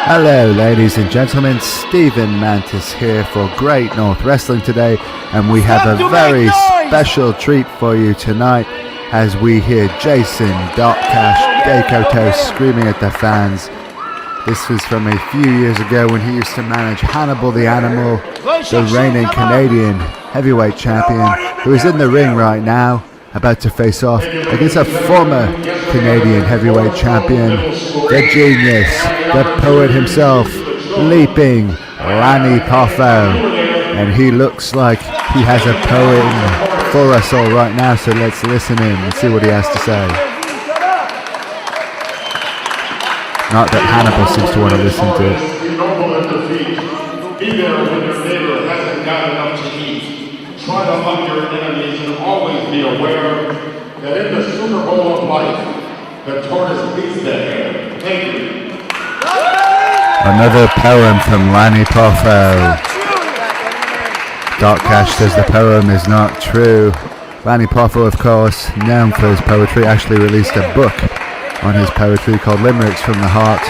Hello ladies and gentlemen, Stephen Mantis here for Great North Wrestling today, and we have a very special treat for you tonight as we hear Jason Cash Dakoto screaming at the fans. This was from a few years ago when he used to manage Hannibal the Animal, the reigning Canadian heavyweight champion, who is in the ring right now, about to face off against a former Canadian heavyweight champion, the genius, the poet himself, leaping Lanny Poffo. And he looks like he has a poem for us all right now, so let's listen in and see what he has to say. Not that Hannibal seems to want to listen to it. Be there when your neighbor hasn't got enough to eat. Try to love your enemies and always be aware that in the Super Bowl of life, the tortoise beats the hare. Thank you. Another poem from Lanny Poffo. Cash says the poem is not true. Lanny Poffo, of course, known for his poetry, actually released a book on his poetry called Limericks from the Heart.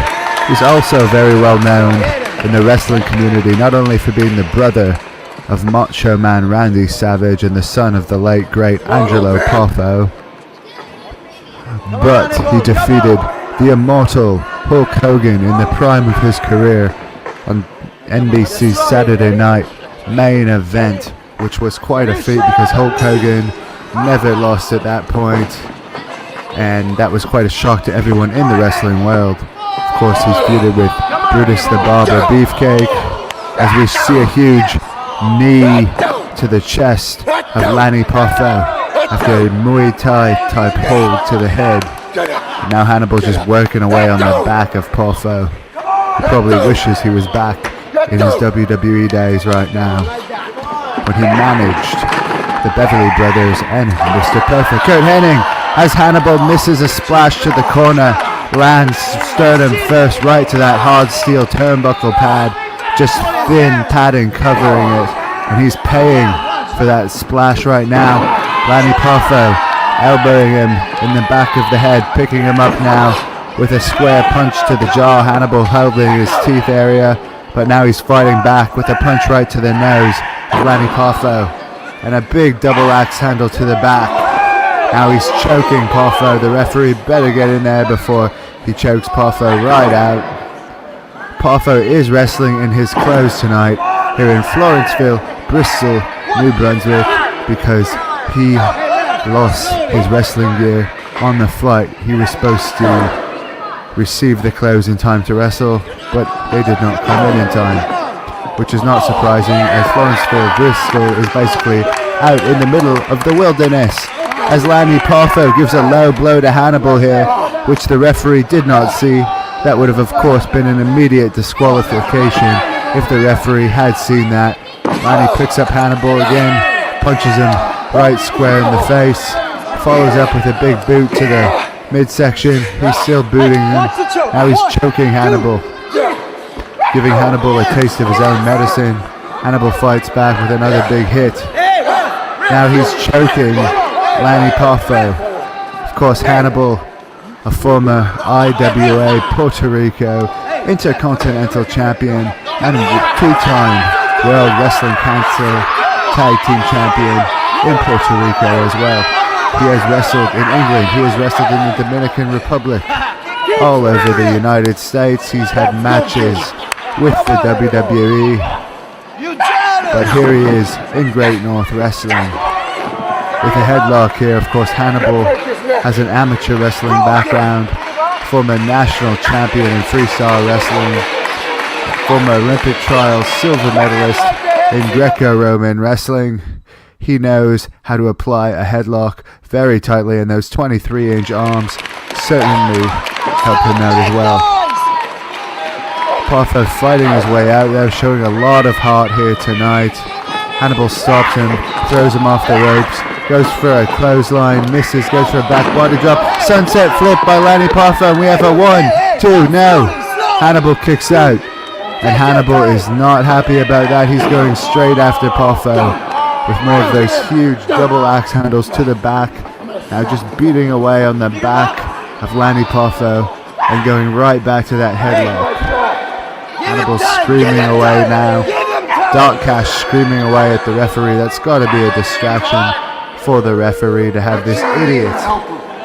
He's also very well known in the wrestling community, not only for being the brother of Macho Man Randy Savage and the son of the late great Angelo Poffo, but he defeated the immortal Hulk Hogan in the prime of his career on NBC's Saturday Night Main Event, which was quite a feat because Hulk Hogan never lost at that point, and that was quite a shock to everyone in the wrestling world. Of course, he's feuded with Brutus the Barber Beefcake, as we see a huge knee to the chest of Lanny Poffo after a Muay Thai type hold to the head. Now Hannibal just working away on the back of Poffo. He probably wishes he was back in his WWE days right now, when he managed the Beverly Brothers and Mr. Perfect. Kurt Hennig, as Hannibal misses a splash to the corner, lands sternum first right to that hard steel turnbuckle pad, just thin padding covering it, and he's paying for that splash right now. Lanny Poffo elbowing him in the back of the head, picking him up now with a square punch to the jaw. Hannibal holding his teeth area, but now he's fighting back with a punch right to the nose of Lanny Poffo, and a big double axe handle to the back. Now he's choking Poffo. The referee better get in there before he chokes Poffo right out. Poffo is wrestling in his clothes tonight here in Florenceville, Bristol, New Brunswick, because he lost his wrestling gear on the flight. He was supposed to receive the clothes in time to wrestle, but they did not come in time, which is not surprising, as Florenceville, Bristol is basically out in the middle of the wilderness, as Lanny Poffo gives a low blow to Hannibal here, which the referee did not see. That would have, of course, been an immediate disqualification if the referee had seen that. Lanny picks up Hannibal again, punches him right square in the face, follows up with a big boot to the midsection. He's still booting him. Now he's choking Hannibal, giving Hannibal a taste of his own medicine. Hannibal fights back with another big hit. Now he's choking Lanny Poffo. Of course, Hannibal, a former IWA Puerto Rico Intercontinental Champion and two-time World Wrestling Council Tag Team Champion in Puerto Rico as well. He has wrestled in England, he has wrestled in the Dominican Republic, all over the United States. He's had matches with the WWE, but here he is in Great North Wrestling with a headlock here. Of course, Hannibal has an amateur wrestling background, former national champion in freestyle wrestling, former Olympic trials silver medalist in Greco-Roman wrestling. He knows how to apply a headlock very tightly, and those 23-inch arms certainly help him out as well. Poffo fighting his way out there, showing a lot of heart here tonight. Hannibal stops him, throws him off the ropes, goes for a clothesline, misses, goes for a back body drop, sunset flip by Lanny Poffo, and we have a 1, 2, no! Hannibal kicks out, and Hannibal is not happy about that. He's going straight after Poffo with more of those huge double axe handles to the back, now just beating away on the back of Lanny Poffo and going right back to that headlock. Hannibal screaming away now. Dark Cash screaming away at the referee. That's got to be a distraction for the referee to have this idiot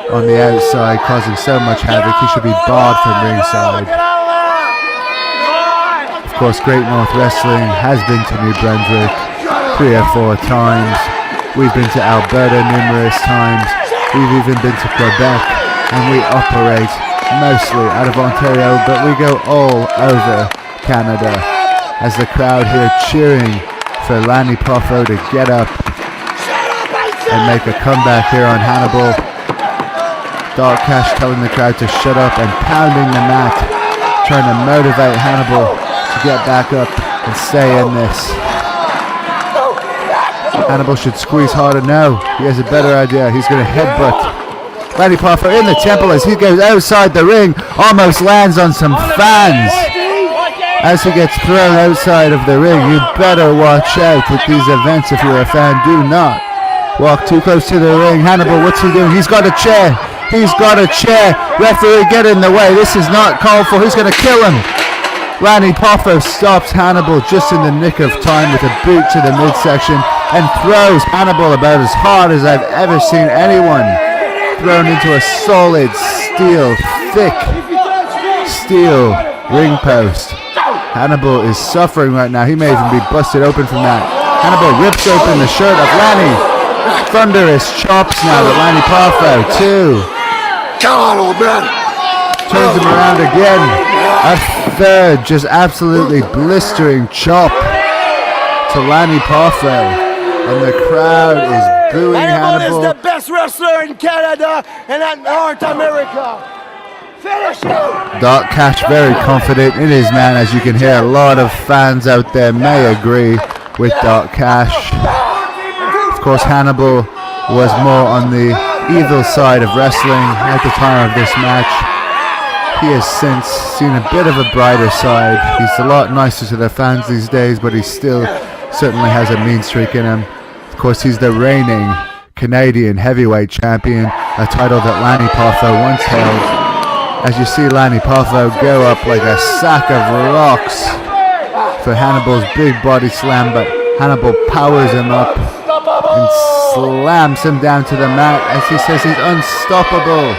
on the outside causing so much havoc. He should be barred from ringside. Of course, Great North Wrestling has been to New Brunswick 3 or 4 times. We've been to Alberta numerous times. We've even been to Quebec, and we operate mostly out of Ontario, but we go all over Canada. As the crowd here cheering for Lanny Poffo to get up and make a comeback here on Hannibal. Dark Cash telling the crowd to shut up and pounding the mat, trying to motivate Hannibal to get back up and stay in this. Hannibal should squeeze harder. No, he has a better idea. He's going to headbutt Lanny Poffo in the temple as he goes outside the ring, almost lands on some fans. As he gets thrown outside of the ring, you better watch out at these events if you're a fan. Do not walk too close to the ring. Hannibal, what's he doing? He's got a chair. He's got a chair. Referee, get in the way. This is not called for. He's going to kill him. Lanny Poffo stops Hannibal just in the nick of time with a boot to the midsection and throws Hannibal about as hard as I've ever seen anyone thrown into a solid steel, thick steel ring post. Hannibal is suffering right now. He may even be busted open from that. Hannibal rips open the shirt of Lanny. Thunderous chops now to Lanny Poffo. 2. Turns him around again. A 3rd, just absolutely blistering chop to Lanny Poffo. And the crowd is booing Hannibal. Hannibal is the best wrestler in Canada and in North America. Finish him! Dark Cash very confident in his man, as you can hear. A lot of fans out there may agree with Dark Cash. Of course, Hannibal was more on the evil side of wrestling at the time of this match. He has since seen a bit of a brighter side. He's a lot nicer to the fans these days, but he still certainly has a mean streak in him. Of course, he's the reigning Canadian heavyweight champion, a title that Lanny Poffo once held. As you see Lanny Poffo go up like a sack of rocks for Hannibal's big body slam, but Hannibal powers him up and slams him down to the mat as he says he's unstoppable.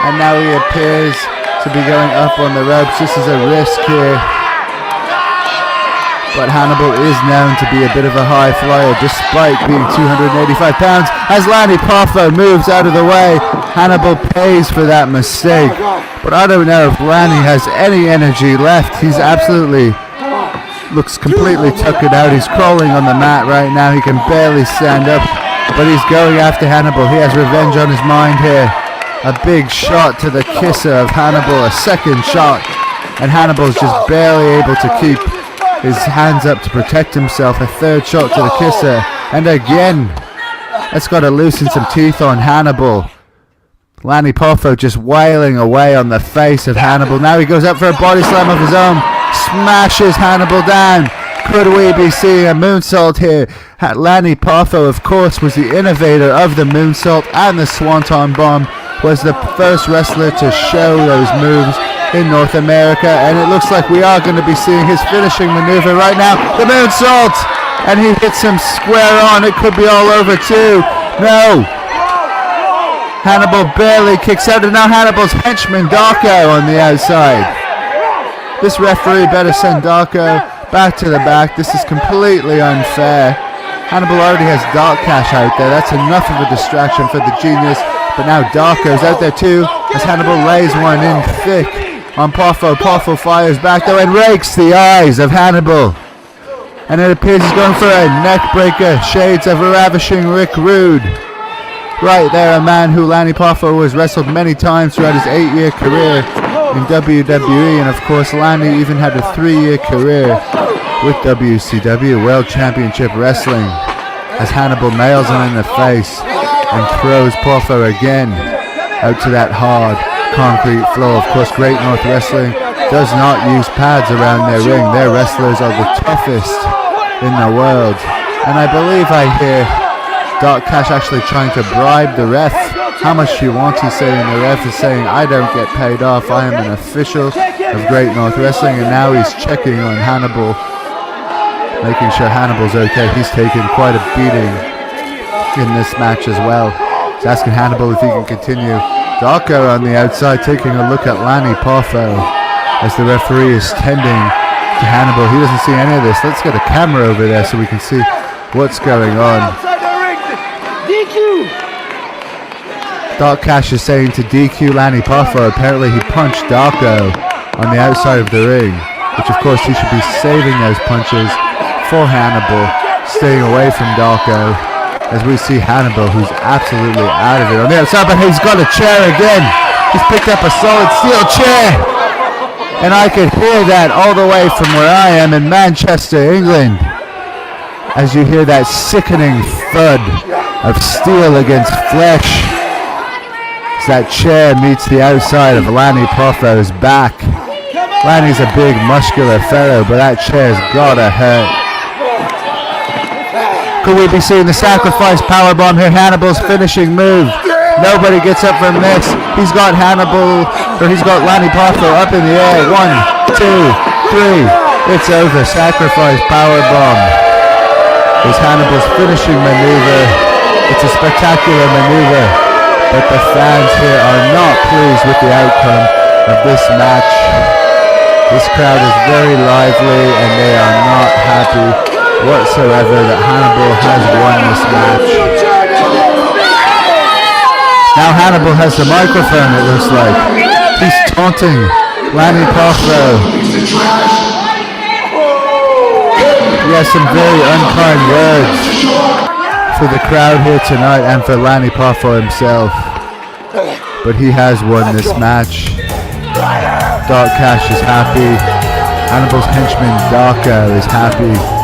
And now he appears to be going up on the ropes. This is a risk here. But Hannibal is known to be a bit of a high flyer despite being 285 pounds. As Lanny Poffo moves out of the way, Hannibal pays for that mistake. But I don't know if Lanny has any energy left. He's absolutely looks completely tuckered out. He's crawling on the mat right now. He can barely stand up, but he's going after Hannibal. He has revenge on his mind here. A big shot to the kisser of Hannibal, a second shot, and Hannibal's just barely able to keep his hands up to protect himself. A 3rd shot to the kisser, and again, that's got to loosen some teeth on Hannibal. Lanny Poffo just wailing away on the face of Hannibal. Now he goes up for a body slam of his own, smashes Hannibal down. Could we be seeing a moonsault here? Lanny Poffo, of course, was the innovator of the moonsault and the Swanton Bomb, was the first wrestler to show those moves in North America, and it looks like we are going to be seeing his finishing maneuver right now. The moonsault, and he hits him square on. It could be all over too. No. Hannibal barely kicks out, and now Hannibal's henchman Darko on the outside. This referee better send Darko back to the back. This is completely unfair. Hannibal already has Dark Cash out there. That's enough of a distraction for the genius. But now Darko's out there too, as Hannibal lays one in thick on Poffo. Poffo fires back though and rakes the eyes of Hannibal. And it appears he's going for a neck breaker. Shades of a ravishing Rick Rude. Right there, a man who Lanny Poffo has wrestled many times throughout his 8-year career in WWE. And of course, Lanny even had a 3-year career with WCW World Championship Wrestling. As Hannibal nails him in the face and throws Poffo again out to that hard concrete floor. Of course, Great North Wrestling does not use pads around their ring. Their wrestlers are the toughest in the world. And I believe I hear Dark Cash actually trying to bribe the ref how much she wants. He's saying the ref is saying, I don't get paid off. I am an official of Great North Wrestling. And now he's checking on Hannibal, making sure Hannibal's okay. He's taken quite a beating in this match as well. He's asking Hannibal if he can continue. Darko on the outside taking a look at Lanny Poffo as the referee is tending to Hannibal. He doesn't see any of this. Let's get a camera over there so we can see what's going on. Dark Cash is saying to DQ Lanny Poffo. Apparently he punched Darko on the outside of the ring, which of course he should be saving those punches for Hannibal, staying away from Darko, as we see Hannibal, who's absolutely out of it on the outside, but he's got a chair again. He's picked up a solid steel chair, and I could hear that all the way from where I am in Manchester, England, as you hear that sickening thud of steel against flesh as that chair meets the outside of Lanny Poffo's back. Lanny's a big muscular fellow, but that chair's gotta hurt. Could we be seeing the sacrifice powerbomb here? Hannibal's finishing move. Nobody gets up from this. He's got Lanny Poffo up in the air. 1, 2, 3. It's over. Sacrifice powerbomb is Hannibal's finishing maneuver. It's a spectacular maneuver, but the fans here are not pleased with the outcome of this match. This crowd is very lively and they are not happy whatsoever that Hannibal has won this match. Now Hannibal has the microphone, it looks like. He's taunting Lanny Poffo. He has some very unkind words for the crowd here tonight and for Lanny Poffo himself. But he has won this match. Dark Cash is happy. Hannibal's henchman Darko is happy.